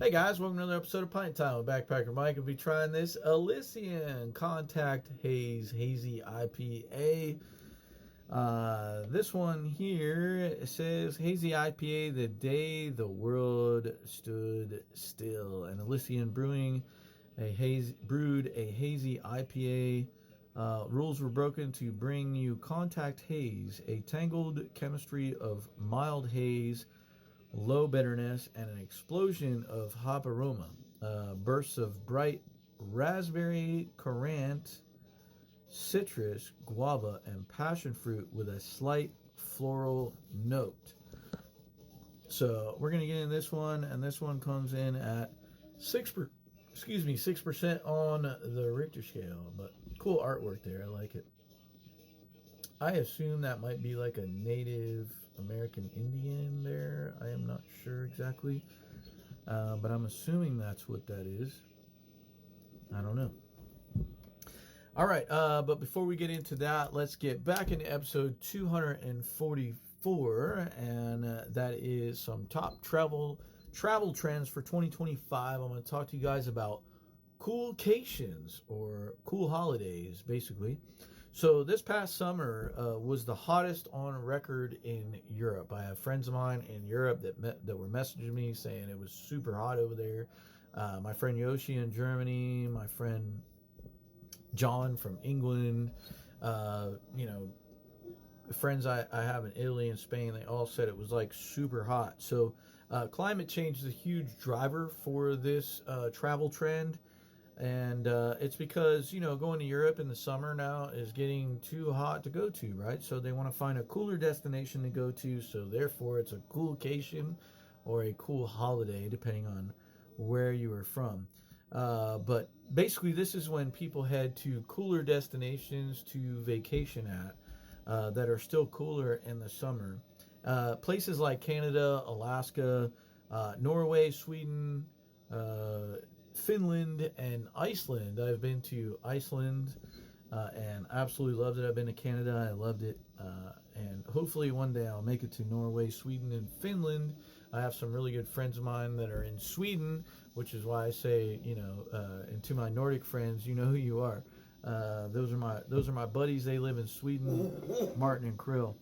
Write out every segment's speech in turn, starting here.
Hey guys, welcome to another episode of Pint Time with Backpacker Mike. We'll be trying this Elysian Contact Haze Hazy IPA. This one here, it says Hazy IPA, the day the world stood still. And Elysian brewed a hazy IPA. Rules were broken to bring you Contact Haze, a tangled chemistry of mild haze, low bitterness, and an explosion of hop aroma. Bursts of bright raspberry, currant, citrus, guava, and passion fruit with a slight floral note. So we're gonna get in this one, and this one comes in at 6% on the Richter scale. But cool artwork there. I like it. I assume that might be like a Native American Indian there. I am not sure exactly. But I'm assuming that's what that is. I don't know. All right. But before we get into that, let's get back into episode 244. And that is some top travel trends for 2025. I'm going to talk to you guys about coolcations or cool holidays, basically. So this past summer was the hottest on record in Europe. I have friends of mine in Europe that were messaging me saying it was super hot over there. My friend Yoshi in Germany, my friend John from England, friends I have in Italy and Spain, they all said it was like super hot. So climate change is a huge driver for this travel trend. And it's because, going to Europe in the summer now is getting too hot to go to, right? So they want to find a cooler destination to go to. So therefore, it's a coolcation or a cool holiday, depending on where you are from. But basically, this is when people head to cooler destinations to vacation at that are still cooler in the summer. Places like Canada, Alaska, Norway, Sweden, Finland, and Iceland. I've been to Iceland and absolutely loved it. I've been to Canada. I loved it. And hopefully one day I'll make it to Norway, Sweden, and Finland. I have some really good friends of mine that are in Sweden, which is why I say, and to my Nordic friends, you know who you are. Those are my buddies. They live in Sweden, Martin and Krill.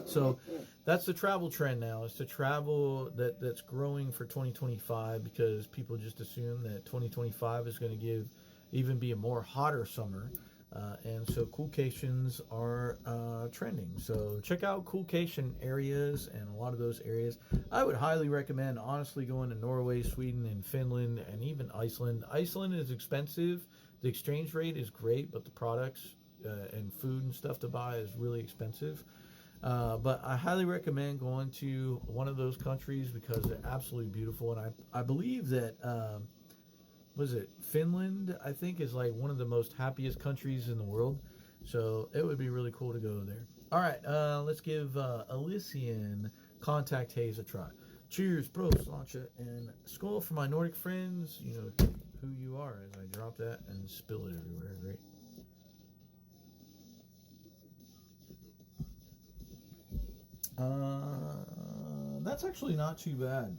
So that's the travel trend now. It's the travel that's growing for 2025 because people just assume that 2025 is going to be a more hotter summer. And so coolcations are trending. So check out coolcation areas, and a lot of those areas I would highly recommend, honestly, going to Norway, Sweden, and Finland, and even Iceland. Iceland is expensive. The exchange rate is great, but the products and food and stuff to buy is really expensive. But I highly recommend going to one of those countries because they're absolutely beautiful. And I believe that, Finland, I think, is like one of the most happiest countries in the world. So it would be really cool to go there. All right, let's give Elysian Contact Haze a try. Cheers, bro, Slancha, and skull for my Nordic friends. You know who you are as I drop that and spill it everywhere. Great. That's actually not too bad.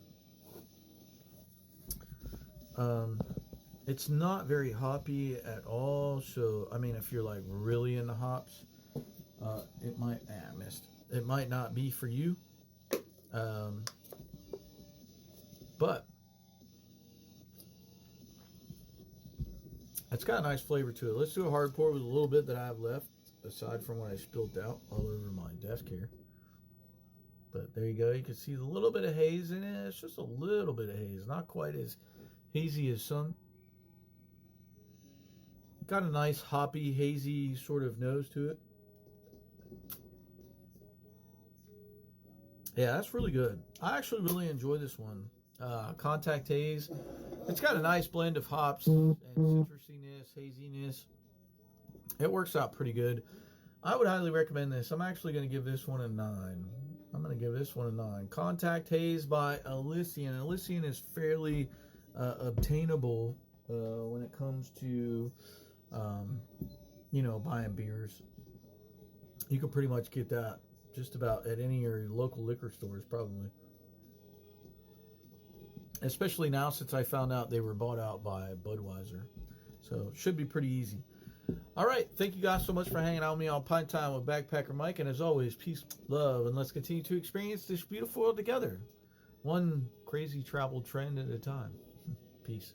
It's not very hoppy at all. So, I mean, if you're like really into hops, it might, I missed. It might not be for you. But it's got a nice flavor to it. Let's do a hard pour with a little bit that I have left, aside from what I spilled out all over my desk here. But there you go. You can see a little bit of haze in it. It's just a little bit of haze. Not quite as hazy as some. Got a nice hoppy, hazy sort of nose to it. Yeah, that's really good. I actually really enjoy this one. Contact Haze. It's got a nice blend of hops and citrusiness, haziness. It works out pretty good. I would highly recommend this. I'm actually going to give this one a 9. I'm going to give this one a 9. Contact Haze by Elysian. Elysian is fairly obtainable when it comes to, buying beers. You can pretty much get that just about at any of your local liquor stores, probably. especially now since I found out they were bought out by Budweiser. So should be pretty easy. All right, thank you guys so much for hanging out with me on Pint Time with Backpacker Mike. And as always, peace, love, and let's continue to experience this beautiful world together. One crazy travel trend at a time. Peace.